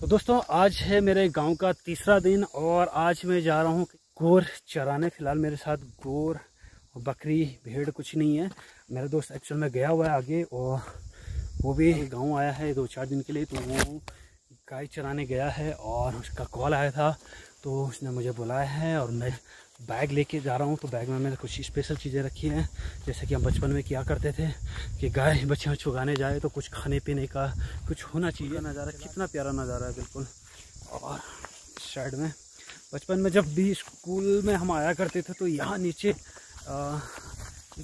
दोस्तों आज है मेरे गांव का तीसरा दिन और आज मैं जा रहा हूं गोर चराने। फिलहाल मेरे साथ गोर और बकरी भेड़ कुछ नहीं है। मेरा दोस्त एक्चुअल में गया हुआ है आगे और वो भी गांव आया है 2-4 दिन के लिए, तो वो गाय चराने गया है और उसका कॉल आया था तो उसने मुझे बुलाया है और मैं बैग लेके जा रहा हूँ। तो बैग में मैंने कुछ स्पेशल चीज़ें रखी हैं, जैसे कि हम बचपन में किया करते थे कि गाय बच्चे चुगाने जाए तो कुछ खाने पीने का कुछ होना चाहिए। नज़ारा कितना प्यारा नज़ारा है बिल्कुल। और साइड में बचपन में जब भी स्कूल में हम आया करते थे तो यहाँ नीचे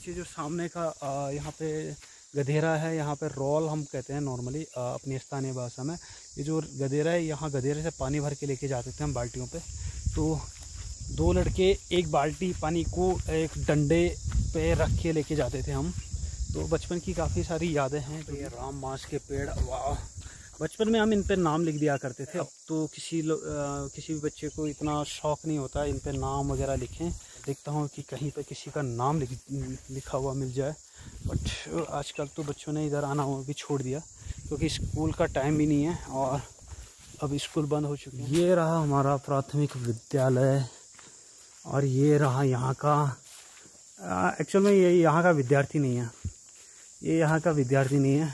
जो सामने का यहाँ पे गधेरा है, यहाँ पे रोल हम कहते हैं नॉर्मली अपनी स्थानीय भाषा में। ये जो गधेरा है, यहाँ गधेरे से पानी भर के लेके जाते थे हम बाल्टियों पे। तो 2 लड़के एक बाल्टी पानी को एक डंडे पे रख के लेके जाते थे हम। तो बचपन की काफ़ी सारी यादें हैं। तो ये राम बांस के पेड़, वाह, बचपन में हम इन पे नाम लिख दिया करते थे। अब तो किसी भी बच्चे को इतना शौक़ नहीं होता इन पे नाम वगैरह लिखें। देखता हूँ कि कहीं पे किसी का नाम लिखा हुआ मिल जाए, बट आजकल तो बच्चों ने इधर आना भी छोड़ दिया क्योंकि स्कूल का टाइम भी नहीं है और अब स्कूल बंद हो चुके हैं। ये रहा हमारा प्राथमिक विद्यालय और ये रहा यहाँ का एक्चुअल में ये यहाँ का विद्यार्थी नहीं है, ये यहाँ का विद्यार्थी नहीं है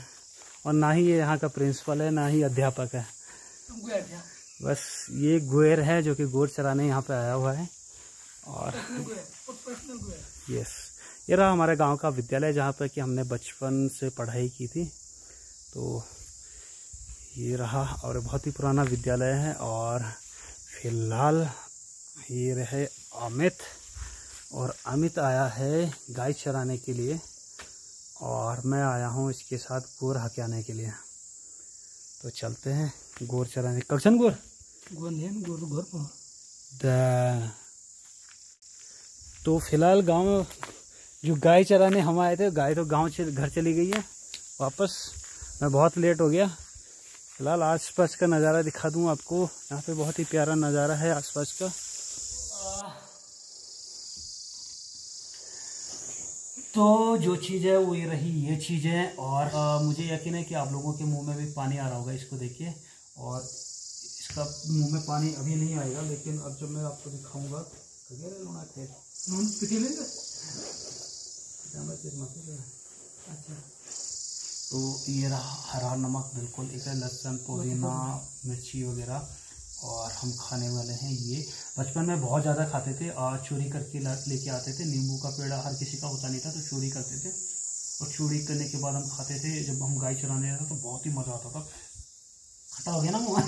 और ना ही ये यहाँ का प्रिंसिपल है, ना ही अध्यापक है। बस ये गुएर है जो कि गोर चराने यहाँ पे आया हुआ है। और यस, ये रहा हमारे गांव का विद्यालय जहाँ पर कि हमने बचपन से पढ़ाई की थी। तो ये रहा और बहुत ही पुराना विद्यालय है। और फिलहाल ये रहे अमित, और अमित आया है गाय चराने के लिए और मैं आया हूँ इसके साथ गोर हकाने के लिए। तो चलते हैं गोर चराने। कब गोर तो फिलहाल गांव जो गाय चराने हम आए थे, गाय तो गांव से घर चली गई है वापस। मैं बहुत लेट हो गया। फिलहाल आसपास का नज़ारा दिखा दूं आपको। यहाँ पे बहुत ही प्यारा नज़ारा है आसपास का। तो जो चीज़ है वो ये रही, ये चीज़ है। और मुझे यकीन है कि आप लोगों के मुंह में भी पानी आ रहा होगा इसको देखिए। और इसका मुंह में पानी अभी नहीं आएगा, लेकिन अब जब मैं आपको दिखाऊंगा अच्छा। तो ये रहा हरा नमक, बिल्कुल एक है लहसुन, पुदीना, मिर्ची वगैरह, और हम खाने वाले हैं ये। बचपन में बहुत ज़्यादा खाते थे, चोरी करके लेके आते थे। नींबू का पेड़ हर किसी का होता नहीं था तो चोरी करते थे और चोरी करने के बाद हम खाते थे। जब हम गाय चराने जाते तो बहुत ही मज़ा आता था। खट्टा हो गया ना मुँह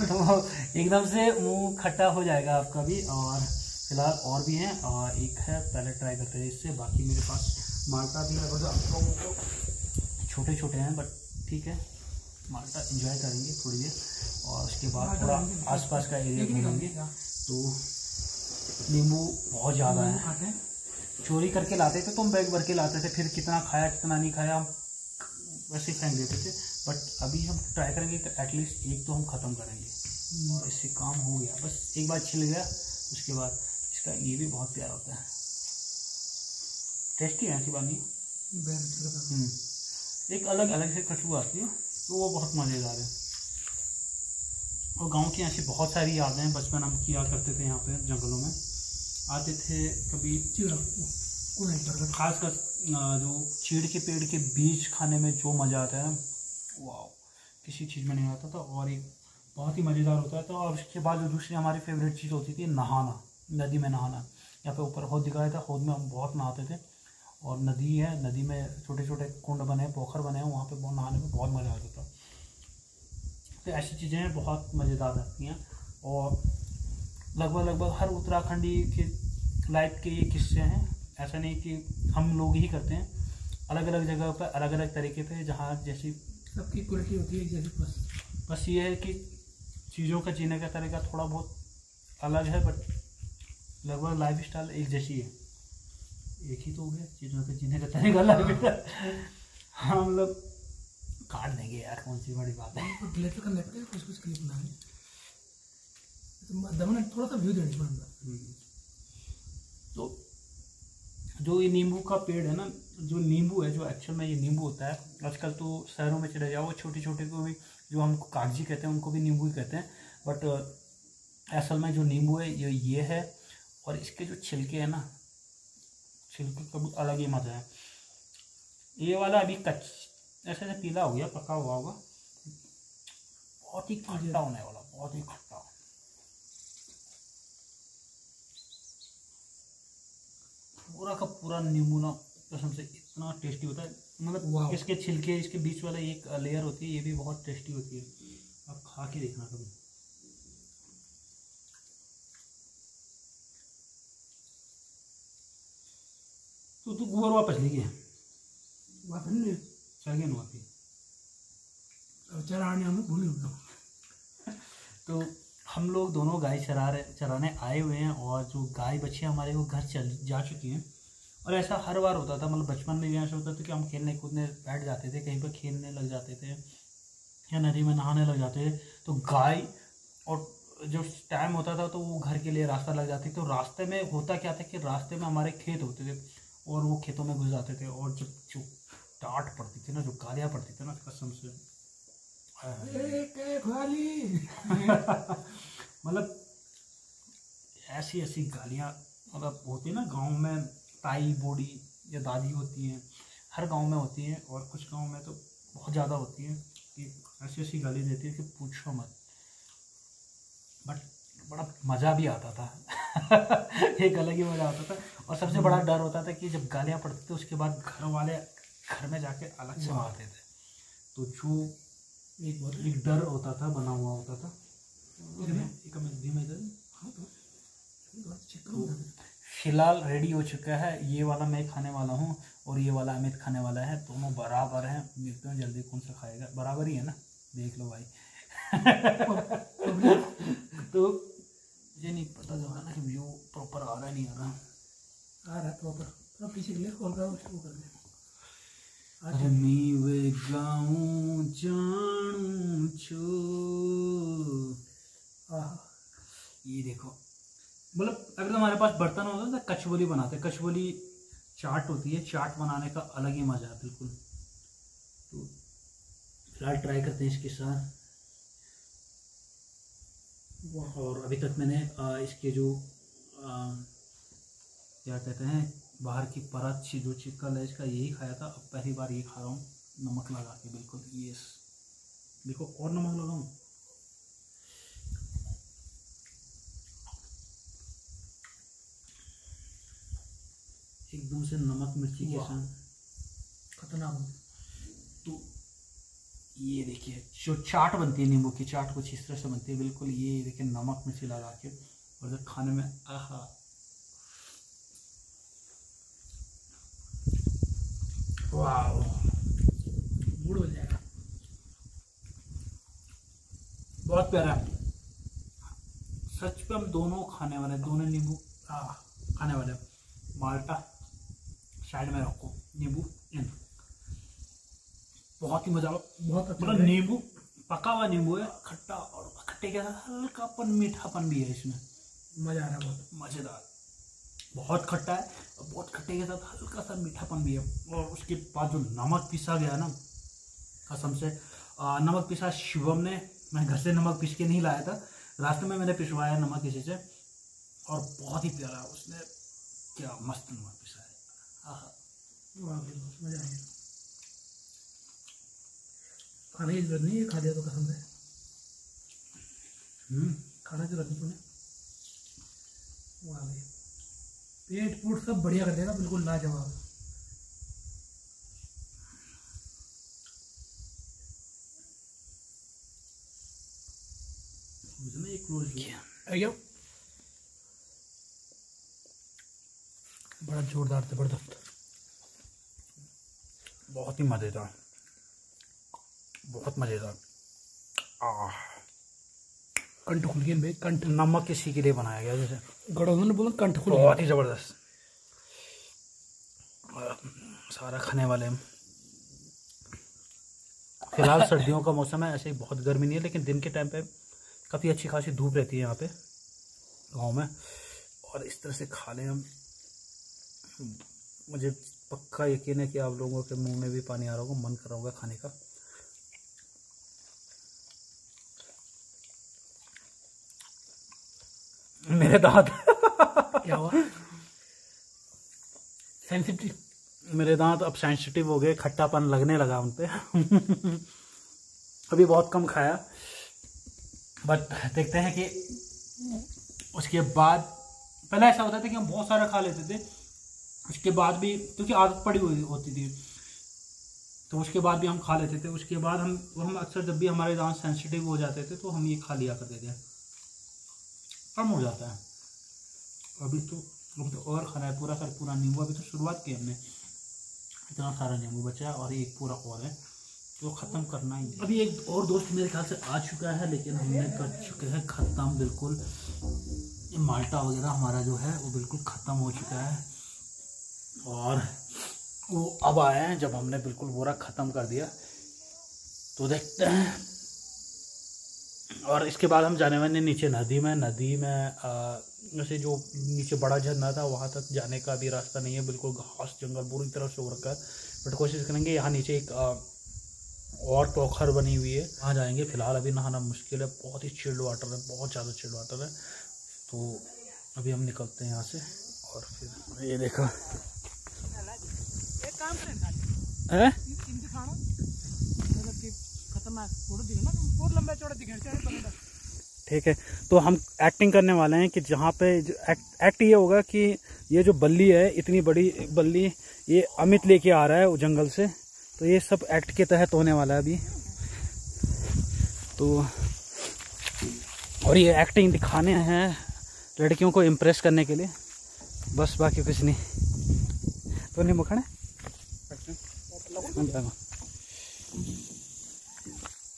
तो एकदम से मुँह खट्टा हो जाएगा आपका भी। और फिलहाल और भी हैं, एक है, पहले ट्राई करते हैं इससे। बाकी मेरे पास माल्टा भी है, बस आप लोगों को छोटे छोटे हैं बट ठीक है, माल्टा एंजॉय करेंगे थोड़ी देर और उसके बाद थोड़ा आसपास का एरिया घूमेंगे। तो नींबू बहुत ज़्यादा है, चोरी करके लाते थे तो हम बैग भर के लाते थे, फिर कितना खाया कितना नहीं खाया हम वैसे ही फेंक देते थे। बट अभी हम ट्राई करेंगे कि एटलीस्ट एक तो हम ख़त्म करेंगे और इससे काम हो गया। बस एक बार छिल गया उसके बाद इसका ये भी बहुत प्यारा होता है, टेस्टी है। ऐसी बात नहीं, एक अलग से खुशबू आती है तो वो बहुत मज़ेदार है। और गांव की ऐसी बहुत सारी यादें हैं। बचपन हम किया करते थे यहाँ पे जंगलों में आते थे कभी, खासकर जो चीड़ के पेड़ के बीज खाने में जो मज़ा आता है, वाह, किसी चीज़ में नहीं आता था। और एक बहुत ही मज़ेदार होता है। तो और उसके बाद जो दूसरी हमारी फेवरेट चीज़ होती थी, नहाना, नदी में नहाना। यहाँ पे ऊपर हौद दिखाया था, हौद में हम बहुत नहाते थे। और नदी है, नदी में छोटे छोटे कुंड बने, पोखर बने हैं, वहाँ पे बहुत नहाने में बहुत मज़ा आता था। तो ऐसी चीज़ें बहुत मज़ेदार लगती हैं। और लगभग हर उत्तराखंडी के लाइफ के ये किस्से हैं। ऐसा नहीं कि हम लोग ही करते हैं, अलग अलग जगह पर अलग अलग तरीके पे, जहाँ जैसी सबकी क्वालिटी होती है जैसे। बस ये है कि चीज़ों का जीने का तरीका थोड़ा बहुत अलग है, बट लगभग लाइफ स्टाइल एक जैसी है। एक ही तो हो गया, चीज़ों के जीने का तरीका अलग है। हम लोग काट देंगे यार, कौन सी बड़ी बात है। कुछ क्लिप ना है तो थोड़ा सा व्यू देना पड़ेगा। तो जो ये नींबू का पेड़ है ना, जो नींबू है, जो एक्चुअल में ये नींबू होता है, आजकल तो शहरों में चले जाओ, छोटे छोटे को भी जो हमको कागजी कहते हैं उनको भी नींबू ही कहते हैं, बट असल में जो नींबू है ये है। और इसके जो छिलके हैं ना, छिलके का भी अलग ही मज़ा है। ये वाला अभी ऐसे ऐसे पीला हो गया, पका हुआ होगा, बहुत ही खट्टा होने वाला, बहुत ही खट्टा। पूरा का पूरा नींबू ना कसम से इतना टेस्टी होता है, मतलब इसके छिलके, इसके बीच वाला एक लेयर होती है, ये भी बहुत टेस्टी होती है। आप खा के देखना कभी। तो तू गुवर वापस ले गया, वापस नहीं चल गया वापस, चराने हमें भूल गया। तो हम लोग दोनों गाय चराने आए हुए हैं, और जो गाय बच्चे हमारे वो घर चल जा चुकी हैं। और ऐसा हर बार होता था, मतलब बचपन में भी ऐसा होता था कि हम खेलने कूदने बैठ जाते थे, कहीं पर खेलने लग जाते थे या नदी में नहाने लग जाते थे, तो गाय, और जो टाइम होता था तो वो घर के लिए रास्ता लग जाती, तो रास्ते में होता क्या था कि रास्ते में हमारे खेत होते थे, और वो खेतों में घुस जाते थे, और जब जो डांट पड़ती थी ना, जो गालियाँ पड़ती थी ना, कसम से मतलब ऐसी ऐसी गालियाँ मतलब होती है ना गांव में, ताई बूढ़ी या दादी होती हैं, हर गांव में होती हैं, और कुछ गांव में तो बहुत ज़्यादा होती हैं कि ऐसी ऐसी गाली देती है कि पूछो मत। बट बड़ा मज़ा भी आता था एक अलग ही मज़ा आता था। और सबसे बड़ा डर होता था कि जब गालियाँ पड़ती थी उसके बाद घर वाले घर में जाके अलग से मारते थे, तो जो एक डर होता था, बना हुआ होता था। फिलहाल रेडी हो चुका है, ये वाला मैं खाने वाला हूँ और ये वाला अमित खाने वाला है, दोनों बराबर हैं। देखते हैं जल्दी कौन सा खाएगा, बराबर ही है ना, देख लो भाई तो ये नहीं पता चला ना कि व्यू प्रॉपर आ रहा है नहीं आ रहा है प्रॉपर, तो पीछे के लिए कॉल करो, शुरू कर दे। मी वे गाऊं जानू छो, ये देखो, मतलब अगर हमारे पास बर्तन होता तो कचौली बनाते, कचौली चाट होती है, चाट बनाने का अलग ही मजा है बिल्कुल। तो फिलहाल ट्राई करते हैं इसके साथ। और अभी तक मैंने इसके जो क्या कहते हैं बाहर की परत जो चिकन है इसका यही खाया था, अब पहली बार ये खा रहा हूँ नमक लगा के बिल्कुल। ये देखो और नमक लगाऊं, एकदम से नमक मिर्ची के साथ खतरनाक। तो ये देखिए जो चाट बनती है, नींबू की चाट कुछ इस तरह से बनती है बिल्कुल। ये देखिए नमक मिर्ची लगा के, और जब खाने में आहा, वाह, मूड हो जाएगा। बहुत प्यारा है सच पे। हम दोनों खाने वाले, दोनों नींबू खाने वाले। माल्टा साइड में रखो, नींबू इन, बहुत ही मजा, बहुत अच्छा। मतलब नींबू पका हुआ नींबू है, खट्टा, और खट्टे के साथ हल्कापन मीठापन भी है इसमें, मजा आ रहा है, बहुत मजेदार। बहुत खट्टा है और बहुत खट्टे के साथ हल्का सा मीठापन भी है। और उसके बाद जो नमक पिसा गया ना, कसम से नमक पिसा शिवम ने, मैं घर से नमक पिस के नहीं लाया था, रास्ते में मैंने पिसवाया नमक किसी से, और बहुत ही प्यारा उसने, क्या मस्त नमक पिसा है। मजा आ गया। खाने की जरूरत नहीं है, खा दिया तो कसम से। खाना की जरूरत नहीं तूने, वाह भाई, पेट फूट सब बढ़िया कर देगा, बिल्कुल लाजवाब। एक रोज बड़ा जोरदार जबरदस्त, बहुत ही मजेदार, बहुत मजेदार। कंठ खुल गया भाई, कंठ। नमक इसी के लिए बनाया गया, जैसे गड़ों ने बोला कंठ खुल, बहुत ही जबरदस्त। सारा खाने वाले हम। फिलहाल सर्दियों का मौसम है, ऐसे ही बहुत गर्मी नहीं है, लेकिन दिन के टाइम पे काफ़ी अच्छी खासी धूप रहती है यहाँ पे गांव में। और इस तरह से खा लें हम, मुझे पक्का यकीन है कि आप लोगों के मुंह में भी पानी आ रहा होगा, मन कर रहा होगा खाने का। मेरे दांत क्या हुआ? सेंसिटिव? मेरे दांत अब सेंसिटिव हो गए, खट्टापन लगने लगा उन पे। अभी बहुत कम खाया, बट देखते हैं कि उसके बाद। पहले ऐसा होता था कि हम बहुत सारा खा लेते थे, उसके बाद भी क्योंकि आदत पड़ी हुई होती थी, तो उसके बाद भी हम खा लेते थे। उसके बाद हम अक्सर जब भी हमारे दांत सेंसिटिव हो जाते थे तो हम ये खा लिया करते थे, कम हो जाता है। अभी तो और खाना है, पूरा नींबू। अभी तो शुरुआत की हमने, इतना सारा नींबू बचा है और एक पूरा और है तो ख़त्म करना ही। अभी एक और दोस्त मेरे ख्याल से आ चुका है, लेकिन हमने कर चुके हैं ख़त्म बिल्कुल। माल्टा वगैरह हमारा जो है वो बिल्कुल ख़त्म हो चुका है और वो अब आए हैं जब हमने बिल्कुल पूरा ख़त्म कर दिया। तो देखते हैं। और इसके बाद हम जाने वाले नीचे नदी में वैसे जो नीचे बड़ा झरना था वहाँ तक जाने का भी रास्ता नहीं है, बिल्कुल घास जंगल पूरी तरह से हो रखा है। बट कोशिश करेंगे, यहाँ नीचे एक और पोखर बनी हुई है, वहाँ जाएंगे। फिलहाल अभी नहाना मुश्किल है, बहुत ही चिल्ड वाटर है, बहुत ज़्यादा चिल्ड वाटर है। तो अभी हम निकलते हैं यहाँ से। और फिर ये देखो है ठीक है। तो हम एक्टिंग करने वाले हैं कि जहाँ पे एक्ट ये होगा कि ये जो बल्ली है, इतनी बड़ी बल्ली, ये अमित लेके आ रहा है वो जंगल से, तो ये सब एक्ट के तहत होने वाला है अभी। तो और ये एक्टिंग दिखाने हैं लड़कियों को इम्प्रेस करने के लिए, बस बाकी कुछ नहीं। तो नहीं मुखड़े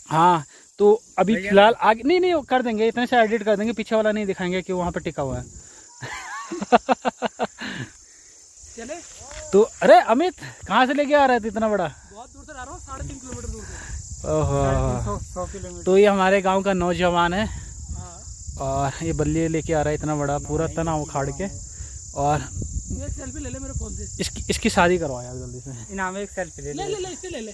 हाँ। तो अभी फिलहाल आगे नहीं कर देंगे, इतने से एडिट कर देंगे, पीछे वाला नहीं दिखाएंगे कि वहां पे टिका हुआ है। चले? तो अरे अमित कहाँ से लेके आ रहा है इतना बड़ा? बहुत दूर से आ रहा हूँ, 3.5 किलोमीटर दूर से। ओहो, 100 किलोमीटर। तो ये हमारे गांव का नौजवान है और ये बल्ली लेके आ रहा है इतना बड़ा, पूरा तना उखाड़ के। और एक सेल्फी ले ले मेरे फोन से। इसकी शादी करवा यार जल्दी से। इनाम एक सेल्फी ले ले, इससे ले ले।